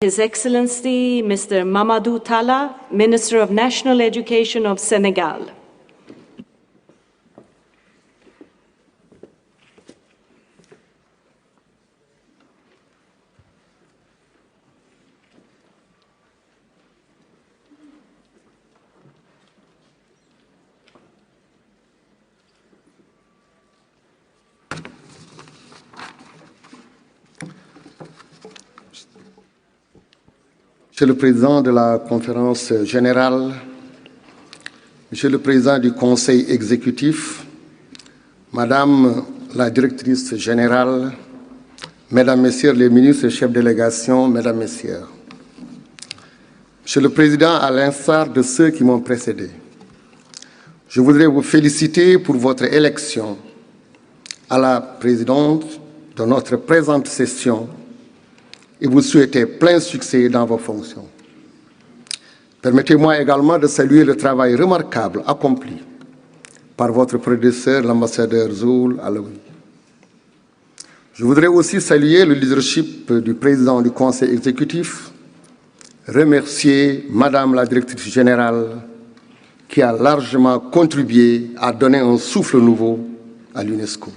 His Excellency Mr. Mamadou Talla, Minister of National Education of Senegal. Monsieur le Président de la Conférence générale, Monsieur le Président du Conseil exécutif, Madame la Directrice générale, Mesdames, Messieurs les ministres et chefs de délégation, Mesdames, Messieurs. Monsieur le Président, à l'instar de ceux qui m'ont précédé, je voudrais vous féliciter pour votre élection à la présidente de notre présente session et vous souhaiter plein succès dans vos fonctions. Permettez-moi également de saluer le travail remarquable accompli par votre prédécesseur, l'ambassadeur Zoul Alaoui. Je voudrais aussi saluer le leadership du président du Conseil exécutif, remercier Madame la Directrice générale qui a largement contribué à donner un souffle nouveau à l'UNESCO.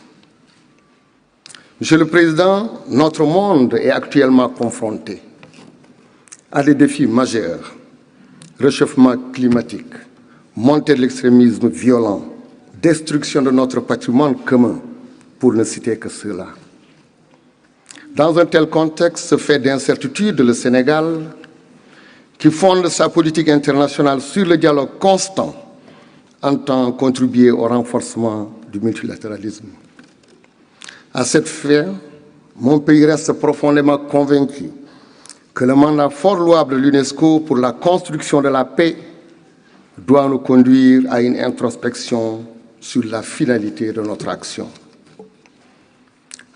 Monsieur le Président, notre monde est actuellement confronté à des défis majeurs: réchauffement climatique, montée de l'extrémisme violent, destruction de notre patrimoine commun, pour ne citer que cela. Dans un tel contexte, fait d'incertitude, le Sénégal, qui fonde sa politique internationale sur le dialogue constant, entend contribuer au renforcement du multilatéralisme. À cette fin, mon pays reste profondément convaincu que le mandat fort louable de l'UNESCO pour la construction de la paix doit nous conduire à une introspection sur la finalité de notre action.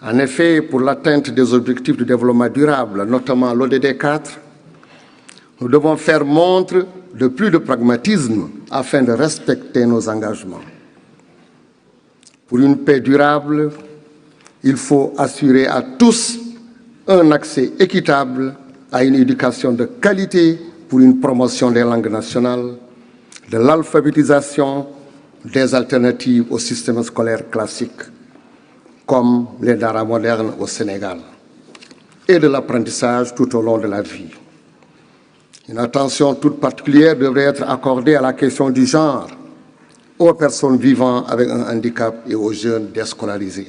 En effet, pour l'atteinte des objectifs de développement durable, notamment l'ODD 4, nous devons faire montre de plus de pragmatisme afin de respecter nos engagements. Pour une paix durable, il faut assurer à tous un accès équitable à une éducation de qualité pour une promotion des langues nationales, de l'alphabétisation, des alternatives au système scolaire classique, comme les daara modernes au Sénégal, et de l'apprentissage tout au long de la vie. Une attention toute particulière devrait être accordée à la question du genre, aux personnes vivant avec un handicap et aux jeunes déscolarisés.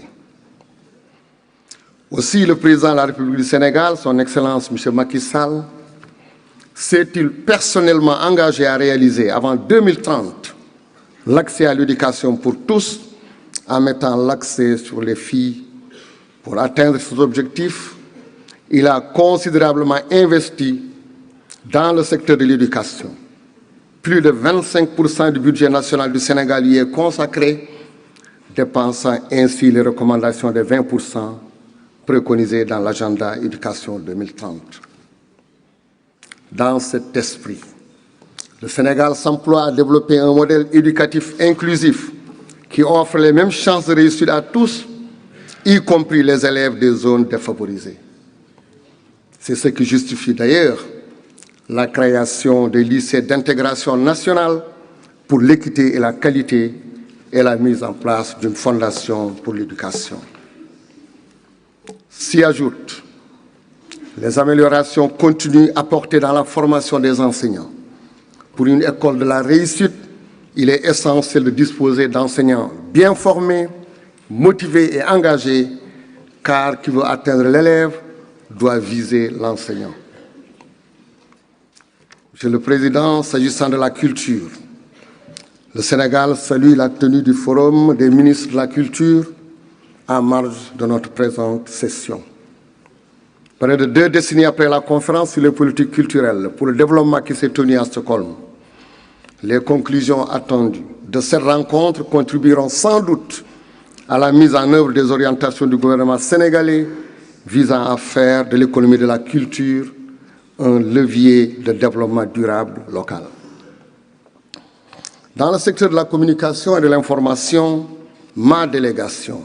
Aussi, le président de la République du Sénégal, son Excellence M. Macky Sall, s'est-il personnellement engagé à réaliser avant 2030 l'accès à l'éducation pour tous, en mettant l'accès sur les filles. Pour atteindre cet objectif, il a considérablement investi dans le secteur de l'éducation. Plus de 25% du budget national du Sénégal y est consacré, dépensant ainsi les recommandations des 20% préconisées dans l'agenda éducation 2030. Dans cet esprit, le Sénégal s'emploie à développer un modèle éducatif inclusif qui offre les mêmes chances de réussite à tous, y compris les élèves des zones défavorisées. C'est ce qui justifie d'ailleurs la création des lycées d'intégration nationale pour l'équité et la qualité et la mise en place d'une fondation pour l'éducation. S'y ajoutent les améliorations continues apportées dans la formation des enseignants. Pour une école de la réussite, il est essentiel de disposer d'enseignants bien formés, motivés et engagés, car qui veut atteindre l'élève doit viser l'enseignant. Monsieur le Président, s'agissant de la culture, le Sénégal salue la tenue du Forum des ministres de la Culture en marge de notre présente session. Près de 2 décennies après la conférence sur les politiques culturelles pour le développement qui s'est tenue à Stockholm, les conclusions attendues de cette rencontre contribueront sans doute à la mise en œuvre des orientations du gouvernement sénégalais visant à faire de l'économie de la culture un levier de développement durable local. Dans le secteur de la communication et de l'information, ma délégation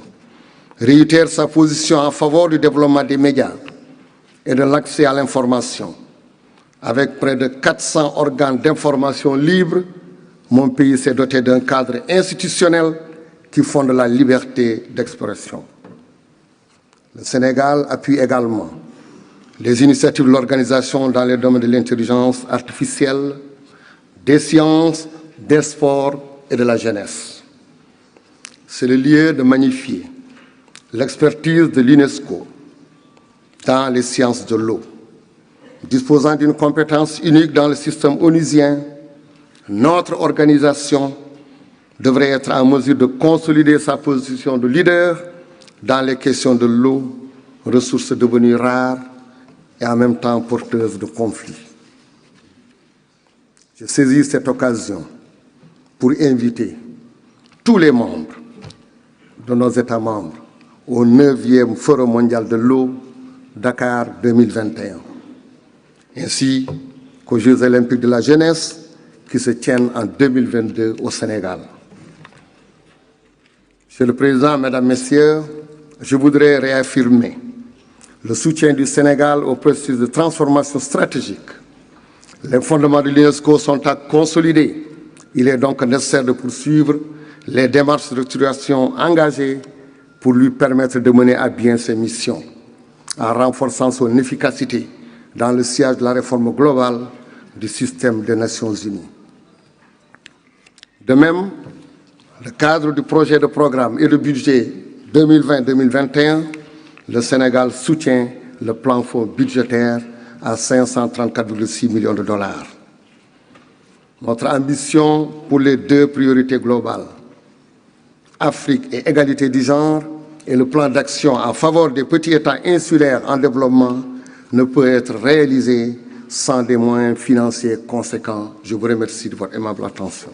réitère sa position en faveur du développement des médias et de l'accès à l'information. Avec près de 400 organes d'information libres, mon pays s'est doté d'un cadre institutionnel qui fonde la liberté d'expression. Le Sénégal appuie également les initiatives de l'organisation dans les domaines de l'intelligence artificielle, des sciences, des sports et de la jeunesse. C'est le lieu de magnifier l'expertise de l'UNESCO dans les sciences de l'eau. Disposant d'une compétence unique dans le système onusien, notre organisation devrait être en mesure de consolider sa position de leader dans les questions de l'eau, ressources devenues rares et en même temps porteuses de conflits. Je saisis cette occasion pour inviter tous les membres de nos États membres au 9e Forum mondial de l'eau, Dakar 2021, ainsi qu'aux Jeux olympiques de la jeunesse qui se tiennent en 2022 au Sénégal. Monsieur le Président, Mesdames, Messieurs, je voudrais réaffirmer le soutien du Sénégal au processus de transformation stratégique. Les fondements de l'UNESCO sont à consolider. Il est donc nécessaire de poursuivre les démarches de structuration engagées pour lui permettre de mener à bien ses missions, en renforçant son efficacité dans le sillage de la réforme globale du système des Nations Unies. De même, le cadre du projet de programme et de budget 2020-2021, le Sénégal soutient le plan fonds budgétaire à 534,6 millions de dollars. Notre ambition pour les deux priorités globales, Afrique et égalité du genre, et le plan d'action en faveur des petits États insulaires en développement ne peut être réalisé sans des moyens financiers conséquents. Je vous remercie de votre aimable attention.